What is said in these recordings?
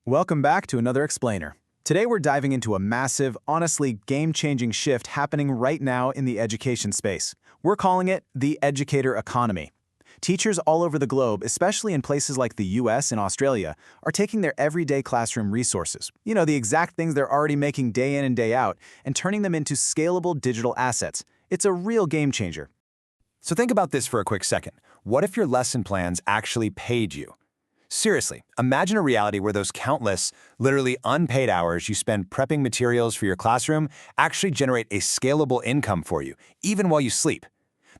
Welcome back to another explainer. Today we're diving into a massive, honestly game-changing shift happening right now in the education space. We're calling it the educator economy. Teachers all over the globe, especially in places like the US and Australia, are taking their everyday classroom resources, the exact things they're already making day in and day out, and turning them into scalable digital assets. It's a real game changer. So think about this for a quick second. What if your lesson plans actually paid you? Seriously, imagine a reality where those countless, literally unpaid hours you spend prepping materials for your classroom actually generate a scalable income for you, even while you sleep.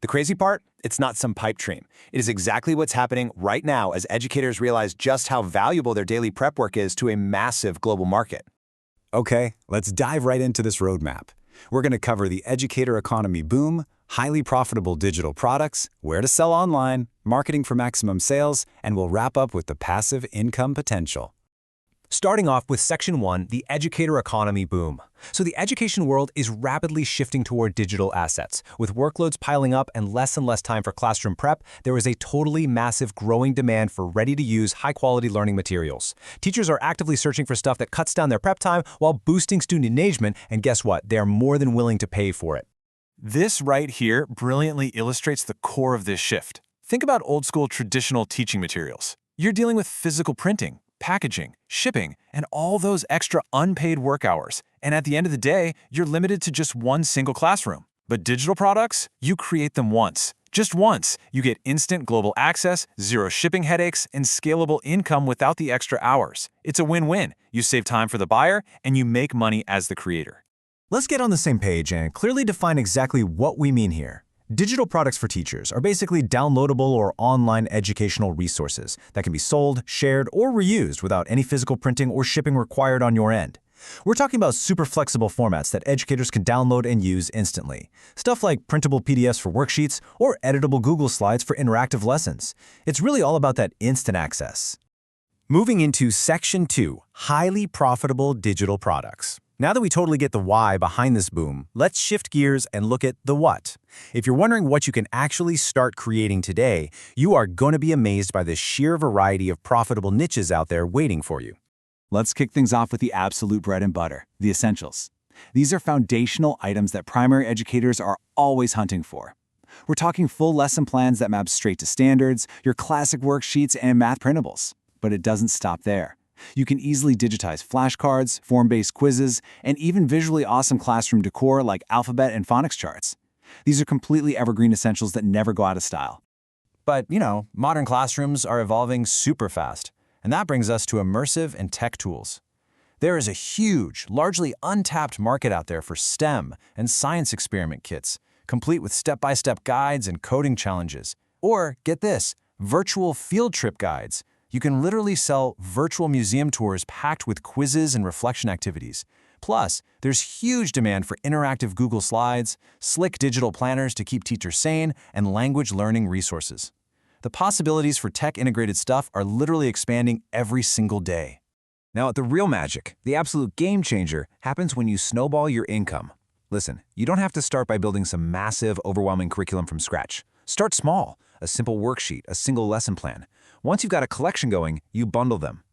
The crazy part? It's not some pipe dream. It is exactly what's happening right now as educators realize just how valuable their daily prep work is to a massive global market. Okay, let's dive right into this roadmap. We're going to cover the educator economy boom, highly profitable digital products, where to sell online, marketing for maximum sales, and we'll wrap up with the passive income potential. Starting off with Section 1, the educator economy boom. So the education world is rapidly shifting toward digital assets. With workloads piling up and less time for classroom prep, there is a totally massive growing demand for ready-to-use, high-quality learning materials. Teachers are actively searching for stuff that cuts down their prep time while boosting student engagement, and guess what? They are more than willing to pay for it. This right here brilliantly illustrates the core of this shift. Think about old-school traditional teaching materials. You're dealing with physical printing, packaging, shipping, and all those extra unpaid work hours. And at the end of the day, you're limited to just one single classroom. But digital products, you create them once. Just once. You get instant global access, zero shipping headaches, and scalable income without the extra hours. It's a win-win. You save time for the buyer, and you make money as the creator. Let's get on the same page and clearly define exactly what we mean here. Digital products for teachers are basically downloadable or online educational resources that can be sold, shared, or reused without any physical printing or shipping required on your end. We're talking about super flexible formats that educators can download and use instantly. Stuff like printable PDFs for worksheets or editable Google Slides for interactive lessons. It's really all about that instant access. Moving into Section 2, highly profitable digital products. Now that we totally get the why behind this boom, let's shift gears and look at the what. If you're wondering what you can actually start creating today, you are going to be amazed by the sheer variety of profitable niches out there waiting for you. Let's kick things off with the absolute bread and butter, the essentials. These are foundational items that primary educators are always hunting for. We're talking full lesson plans that map straight to standards, your classic worksheets, and math printables. But it doesn't stop there. You can easily digitize flashcards, form-based quizzes, and even visually awesome classroom decor like alphabet and phonics charts. These are completely evergreen essentials that never go out of style. But, modern classrooms are evolving super fast, and that brings us to immersive and tech tools. There is a huge, largely untapped market out there for STEM and science experiment kits, complete with step-by-step guides and coding challenges. Or, get this, virtual field trip guides. You can literally sell virtual museum tours packed with quizzes and reflection activities. Plus, there's huge demand for interactive Google Slides, slick digital planners to keep teachers sane, and language learning resources. The possibilities for tech-integrated stuff are literally expanding every single day. Now, the real magic, the absolute game changer, happens when you snowball your income. Listen, you don't have to start by building some massive, overwhelming curriculum from scratch. Start small, a simple worksheet, a single lesson plan. Once you've got a collection going, you bundle them.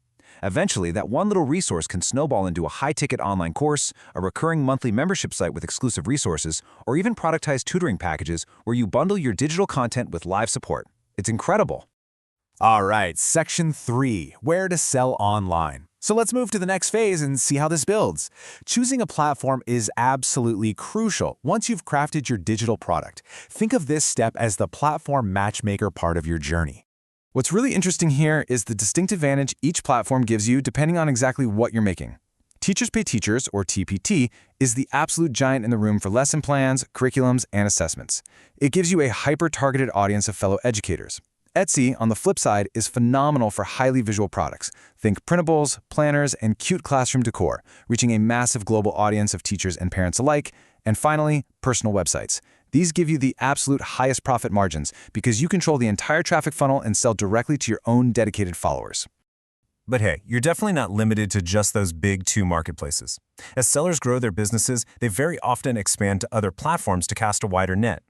Eventually, that one little resource can snowball into a high-ticket online course, a recurring monthly membership site with exclusive resources, or even productized tutoring packages where you bundle your digital content with live support. It's incredible. All right, Section 3, where to sell online. So let's move to the next phase and see how this builds. Choosing a platform is absolutely crucial once you've crafted your digital product. Think of this step as the platform matchmaker part of your journey. What's really interesting here is the distinct advantage each platform gives you depending on exactly what you're making. Teachers Pay Teachers, or TPT, is the absolute giant in the room for lesson plans, curriculums, and assessments. It gives you a hyper-targeted audience of fellow educators. Etsy, on the flip side, is phenomenal for highly visual products. Think printables, planners, and cute classroom decor, reaching a massive global audience of teachers and parents alike. And finally, personal websites. These give you the absolute highest profit margins because you control the entire traffic funnel and sell directly to your own dedicated followers. But hey, you're definitely not limited to just those big two marketplaces. As sellers grow their businesses, they very often expand to other platforms to cast a wider net.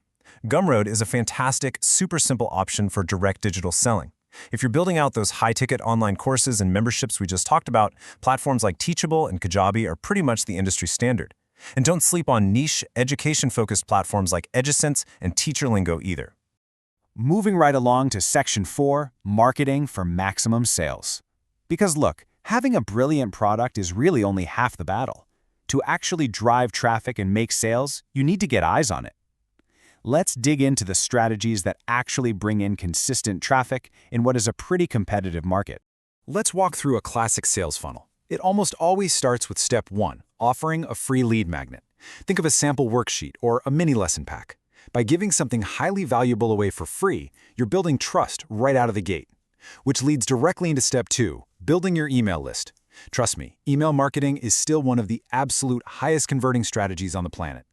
Gumroad is a fantastic, super simple option for direct digital selling. If you're building out those high-ticket online courses and memberships we just talked about, platforms like Teachable and Kajabi are pretty much the industry standard. And don't sleep on niche, education-focused platforms like EduSense and TeacherLingo either. Moving right along to Section 4, Marketing for Maximum Sales. Because look, having a brilliant product is really only half the battle. To actually drive traffic and make sales, you need to get eyes on it. Let's dig into the strategies that actually bring in consistent traffic in what is a pretty competitive market. Let's walk through a classic sales funnel. It almost always starts with step 1, offering a free lead magnet. Think of a sample worksheet or a mini lesson pack. By giving something highly valuable away for free, you're building trust right out of the gate. Which leads directly into step 2, building your email list. Trust me, email marketing is still one of the absolute highest converting strategies on the planet.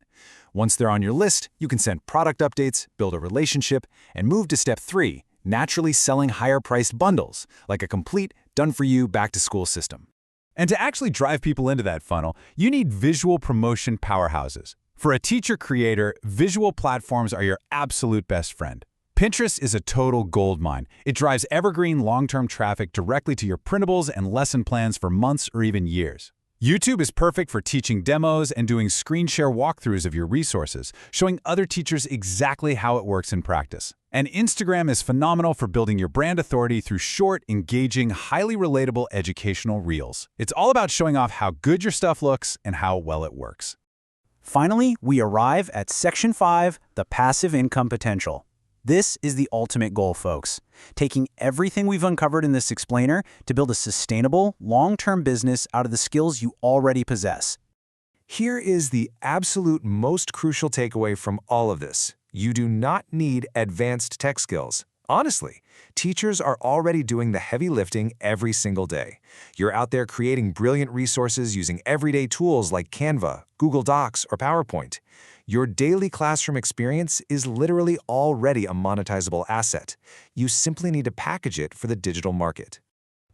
Once they're on your list, you can send product updates, build a relationship, and move to step 3, naturally selling higher-priced bundles, like a complete, done-for-you, back-to-school system. And to actually drive people into that funnel, you need visual promotion powerhouses. For a teacher creator, visual platforms are your absolute best friend. Pinterest is a total goldmine. It drives evergreen long-term traffic directly to your printables and lesson plans for months or even years. YouTube is perfect for teaching demos and doing screen share walkthroughs of your resources, showing other teachers exactly how it works in practice. And Instagram is phenomenal for building your brand authority through short, engaging, highly relatable educational reels. It's all about showing off how good your stuff looks and how well it works. Finally, we arrive at Section 5, the passive income potential. This is the ultimate goal, folks. Taking everything we've uncovered in this explainer to build a sustainable, long-term business out of the skills you already possess. Here is the absolute most crucial takeaway from all of this. You do not need advanced tech skills. Honestly, teachers are already doing the heavy lifting every single day. You're out there creating brilliant resources using everyday tools like Canva, Google Docs, or PowerPoint. Your daily classroom experience is literally already a monetizable asset. You simply need to package it for the digital market.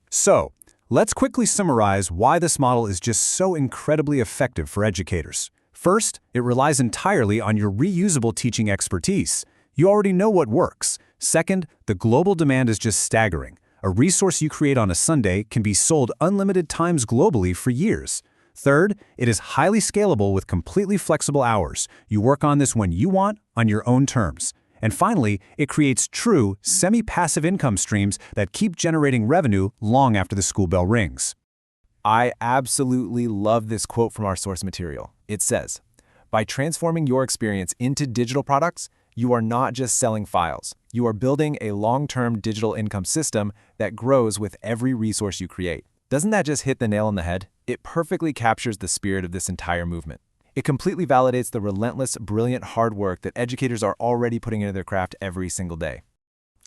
So, let's quickly summarize why this model is just so incredibly effective for educators. First, it relies entirely on your reusable teaching expertise. You already know what works. Second, the global demand is just staggering. A resource you create on a Sunday can be sold unlimited times globally for years. Third, it is highly scalable with completely flexible hours. You work on this when you want, on your own terms. And finally, it creates true, semi-passive income streams that keep generating revenue long after the school bell rings. I absolutely love this quote from our source material. It says, "By transforming your experience into digital products, you are not just selling files. You are building a long-term digital income system that grows with every resource you create." Doesn't that just hit the nail on the head? It perfectly captures the spirit of this entire movement. It completely validates the relentless, brilliant hard work that educators are already putting into their craft every single day.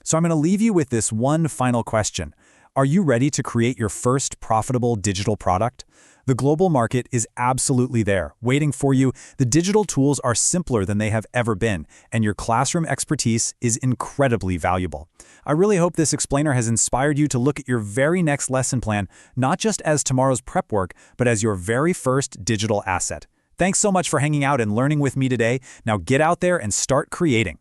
So I'm going to leave you with this one final question. Are you ready to create your first profitable digital product? The global market is absolutely there, waiting for you. The digital tools are simpler than they have ever been, and your classroom expertise is incredibly valuable. I really hope this explainer has inspired you to look at your very next lesson plan, not just as tomorrow's prep work, but as your very first digital asset. Thanks so much for hanging out and learning with me today. Now get out there and start creating.